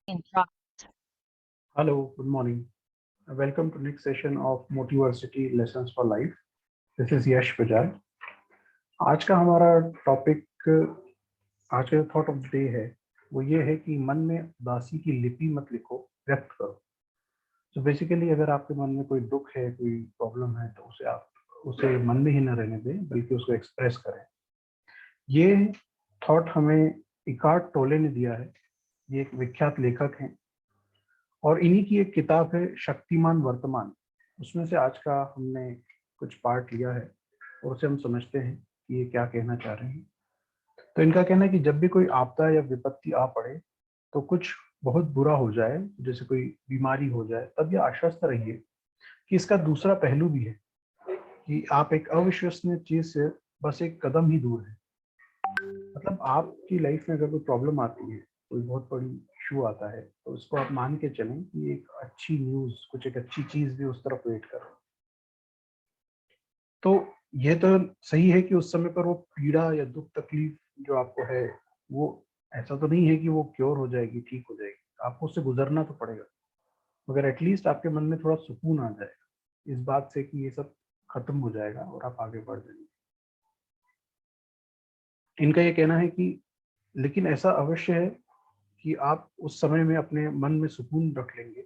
Intra- Hello, good morning. Welcome to next session of Motiversity Lessons for Life. This is Yash Bajaj. आज का हमारा topic, आज का thought of the day है वो ये है कि मन में उदासी की लिपि मत लिखो, व्यक्त करो। तो बेसिकली अगर आपके मन में कोई दुख है, कोई प्रॉब्लम है, तो उसे मन में ही न रहने दें, बल्कि उसको एक्सप्रेस करें। ये थॉट हमें इकार्ट टोले ने दिया है। ये एक विख्यात लेखक हैं और इन्हीं की एक किताब है शक्तिमान वर्तमान। उसमें से आज का हमने कुछ पार्ट लिया है और उसे हम समझते हैं कि ये क्या कहना चाह रहे हैं। तो इनका कहना है कि जब भी कोई आपदा या विपत्ति आ पड़े, तो कुछ बहुत बुरा हो जाए, जैसे कोई बीमारी हो जाए, तब ये आश्वस्त रहिए कि इसका दूसरा पहलू भी है, कि आप एक अविश्वसनीय चीज से बस एक कदम ही दूर है। मतलब आपकी लाइफ में अगर कोई प्रॉब्लम आती है, कोई बहुत बड़ी इशू आता है, तो उसको आप मान के चलें कि एक अच्छी न्यूज, कुछ एक अच्छी चीज भी उस तरफ वेट कर रही है। तो ये तो सही है कि उस समय पर वो पीड़ा या दुख तकलीफ जो आपको है, वो ऐसा तो नहीं है कि वो क्योर हो जाएगी, ठीक हो जाएगी, आपको उससे गुजरना तो पड़ेगा। मगर एटलीस्ट आपके मन में थोड़ा सुकून आ जाएगा इस बात से कि ये सब खत्म हो जाएगा और आप आगे बढ़ जाएंगे। इनका ये कहना है कि लेकिन ऐसा अवश्य है कि आप उस समय में अपने मन में सुकून रख लेंगे।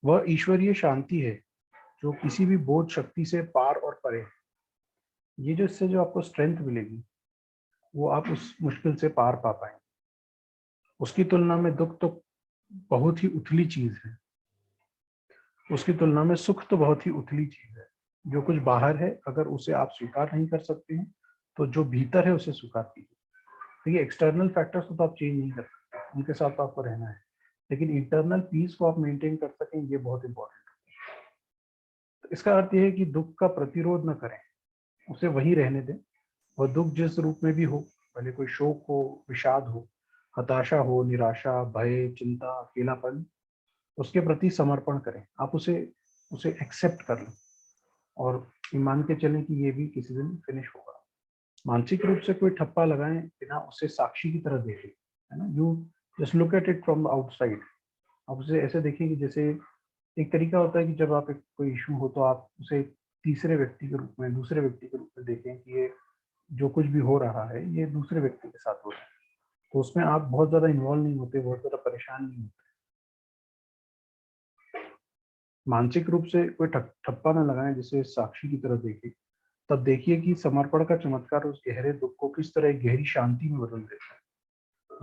वह ईश्वरीय शांति है जो किसी भी बोझ शक्ति से पार और परे है। ये जो इससे जो आपको स्ट्रेंथ मिलेगी, वो आप उस मुश्किल से पार पा पाएंगे। उसकी तुलना में दुख तो बहुत ही उथली चीज है। उसकी तुलना में सुख तो बहुत ही उथली चीज है। जो कुछ बाहर है, अगर उसे आप स्वीकार नहीं कर सकते हैं, तो जो भीतर है उसे स्वीकार कीजिए। तो ये एक्सटर्नल फैक्टर्स को तो आप चेंज नहीं कर सकते, उनके साथ तो आपको रहना है, लेकिन इंटरनल पीस को आप मेंटेन कर सकें, ये बहुत इंपॉर्टेंट है। तो इसका अर्थ ये है कि दुख का प्रतिरोध न करें, उसे वही रहने दें। वह दुख जिस रूप में भी हो, भले कोई शोक हो, विषाद हो, हताशा हो, निराशा, भय, चिंता, अकेलापन, उसके प्रति समर्पण करें। आप उसे उसे एक्सेप्ट कर लें और ईमान के चलें कि ये भी किसी दिन फिनिश होगा। मानसिक रूप से कोई ठप्पा लगाएं बिना उसे साक्षी की तरह देखें, है ना। You just look at it from the outside. आप उसे ऐसे देखें कि जैसे एक तरीका होता है कि जब आप एक कोई इशू हो, तो आप उसे तीसरे व्यक्ति के रूप में, दूसरे व्यक्ति के रूप में देखें कि ये जो कुछ भी हो रहा है, ये दूसरे व्यक्ति के साथ हो रहा है। तो उसमें आप बहुत ज्यादा इन्वॉल्व नहीं होते, बहुत ज्यादा परेशान नहीं होते। मानसिक रूप से कोई ठप्पा न लगाएं, जिसे साक्षी की तरह देखें। तब देखिए कि समर्पण का चमत्कार उस गहरे दुख को किस तरह एक गहरी शांति में बदल देता है।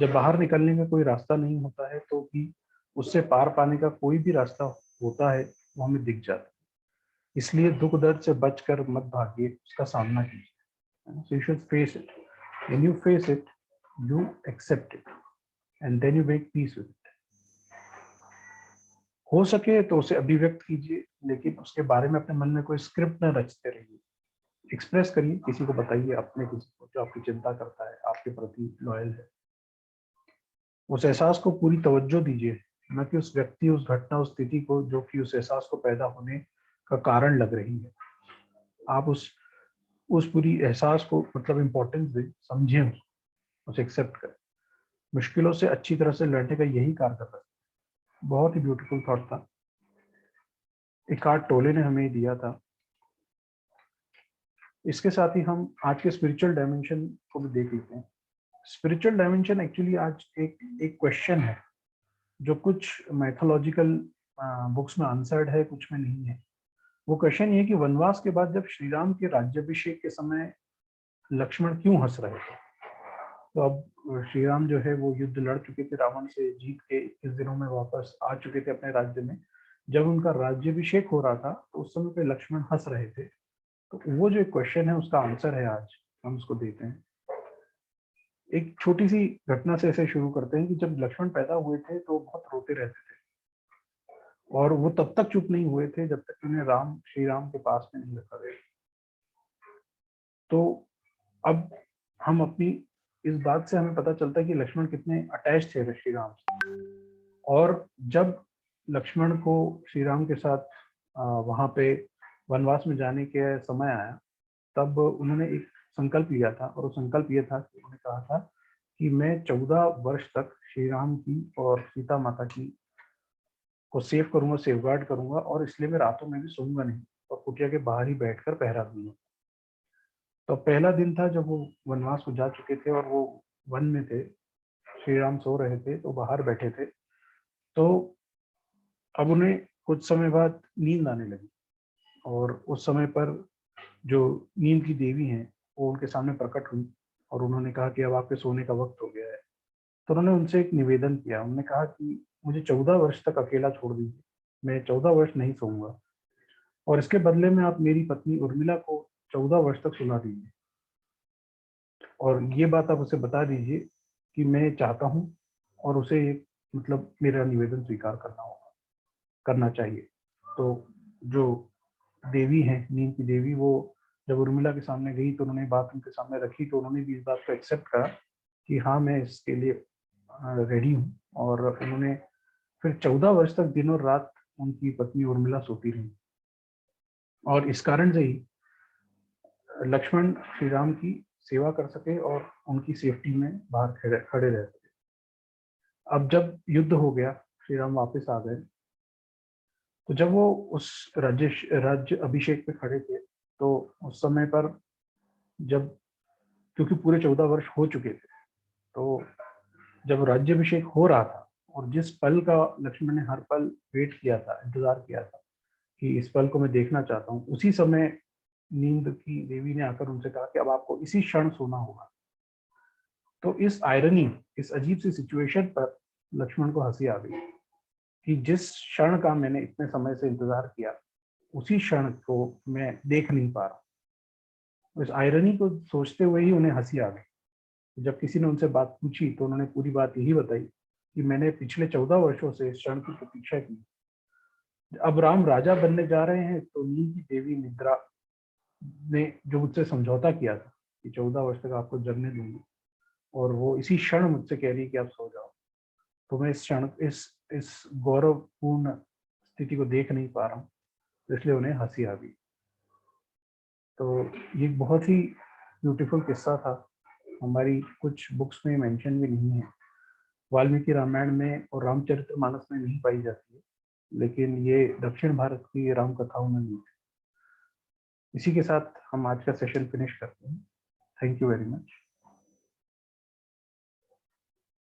जब बाहर निकलने का कोई रास्ता नहीं होता है, तो भी उससे पार पाने का कोई भी रास्ता होता है, वो हमें दिख जाता है। इसलिए दुख दर्द से बचकर मत भागिए, उसका सामना कीजिए। So you should face it. When you face it, you accept it, and then you make peace with it. हो सके तो उसे अभिव्यक्त कीजिए, लेकिन उसके बारे में अपने मन में कोई स्क्रिप्ट न रचते रहिए। एक्सप्रेस करिए, किसी को बताइए, अपने किसी को जो आपकी चिंता करता है, आपके प्रति लॉयल है। उस एहसास को पूरी तवज्जो दीजिए, न कि उस व्यक्ति, उस घटना, उस स्थिति को जो कि उस एहसास को पैदा होने का कारण लग रही है। आप उस पूरी एहसास को मतलब इम्पोर्टेंस दें, समझें, उसे एक्सेप्ट करें। मुश्किलों से अच्छी तरह से लड़ने का यही कार्य कर रहा है। बहुत ही ब्यूटीफुल थॉट था, इकार्ट टोले ने हमें दिया था। इसके साथ ही हम आज के स्पिरिचुअल डायमेंशन को भी देख लेते हैं। स्पिरिचुअल डायमेंशन एक्चुअली आज एक क्वेश्चन है जो कुछ मैथोलॉजिकल बुक्स में आंसर्ड है, कुछ में नहीं है। वो क्वेश्चन ये कि वनवास के बाद जब श्री राम के राज्याभिषेक के समय लक्ष्मण क्यों हंस रहे थे। तो अब श्री राम जो है वो युद्ध लड़ चुके थे, रावण से जीत के 21 दिनों में वापस आ चुके थे अपने राज्य में। जब उनका राज्याभिषेक हो रहा था, तो उस समय पे लक्ष्मण हंस रहे थे। तो वो जो एक क्वेश्चन है, उसका आंसर है आज हम उसको देते हैं। एक छोटी सी घटना से ऐसे शुरू करते हैं कि जब लक्ष्मण पैदा हुए थे, तो वो बहुत रोते रहते थे, और वो तब तक चुप नहीं हुए थे जब तक उन्हें श्री राम के पास में नहीं रखा गया। तो अब हम अपनी इस बात से हमें पता चलता है कि लक्ष्मण कितने अटैच थे श्री राम से। और जब लक्ष्मण को श्री राम के साथ वहां पे वनवास में जाने के समय आया, तब उन्होंने एक संकल्प लिया था, और वो संकल्प ये था कि उन्होंने कहा था कि मैं 14 वर्ष तक श्री राम की और सीता माता की को सेव करूंगा, सेफगार्ड करूंगा, और इसलिए मैं रातों में भी सोऊंगा नहीं और कुटिया के बाहर ही बैठकर पहरा दूंगा। तो पहला दिन था जब वो वनवास को जा चुके थे और वो वन में थे, श्री राम सो रहे थे तो बाहर बैठे थे। तो अब उन्हें कुछ समय बाद नींद आने लगी, और उस समय पर जो नींद की देवी हैं वो उनके सामने प्रकट हुई और उन्होंने कहा कि अब आपके सोने का वक्त हो गया है। तो उन्होंने उनसे एक निवेदन किया। उन्होंने कहा कि मुझे 14 वर्ष तक अकेला छोड़ दीजिए, मैं 14 वर्ष नहीं सोऊंगा, और इसके बदले में आप मेरी पत्नी उर्मिला को 14 वर्ष तक सुला दीजिए, और ये बात आप उसे बता दीजिए कि मैं चाहता हूँ, और उसे एक मतलब मेरा निवेदन स्वीकार करना चाहिए। तो जो देवी है, नींद की देवी, वो जब उर्मिला के सामने गई तो उन्होंने बात उनके सामने रखी, तो उन्होंने भी इस बात को एक्सेप्ट करा कि हाँ मैं इसके लिए रेडी हूँ। और उन्होंने फिर 14 वर्ष तक दिन और रात उनकी पत्नी उर्मिला सोती रही, और इस कारण से ही लक्ष्मण श्री राम की सेवा कर सके और उनकी सेफ्टी में बाहर खड़े खड़े रह सके। अब जब युद्ध हो गया, श्री राम वापस आ गए, तो जब वो उस राज्य अभिषेक पे खड़े थे, तो उस समय पर जब, क्योंकि पूरे 14 वर्ष हो चुके थे, तो जब राज्याभिषेक हो रहा था और जिस पल का लक्ष्मण ने हर पल वेट किया था, इंतजार किया था कि इस पल को मैं देखना चाहता हूँ, उसी समय नींद की देवी ने आकर उनसे कहा कि अब आपको इसी क्षण सोना होगा। तो इस आयरनी, इस अजीब सी सिचुएशन पर लक्ष्मण को हंसी आ गई कि जिस क्षण का मैंने इतने समय से इंतजार किया, उसी क्षण को मैं देख नहीं पा रहा। इस आयरनी को सोचते हुए ही उन्हें हंसी आ गई। जब किसी ने उनसे बात पूछी तो उन्होंने पूरी बात यही बताई कि मैंने पिछले 14 वर्षों से इस क्षण की प्रतीक्षा की। अब राम राजा बनने जा रहे हैं, तो नींद की देवी निद्रा ने जो मुझसे समझौता किया था कि 14 वर्ष तक आपको जगने दूंगी, और वो इसी क्षण मुझसे कह रही है कि आप सो जाओ, तो मैं इस क्षण इस गौरवपूर्ण स्थिति को देख नहीं पा रहा हूँ, तो इसलिए उन्हें हंसी आ गई। तो ये बहुत ही ब्यूटीफुल किस्सा था, हमारी कुछ बुक्स में मेंशन भी नहीं है, वाल्मीकि रामायण में और रामचरितमानस में नहीं पाई जाती है, लेकिन ये दक्षिण भारत की राम कथाओं में भी है। इसी के साथ हम आज का सेशन फिनिश करते हैं। Thank you very much.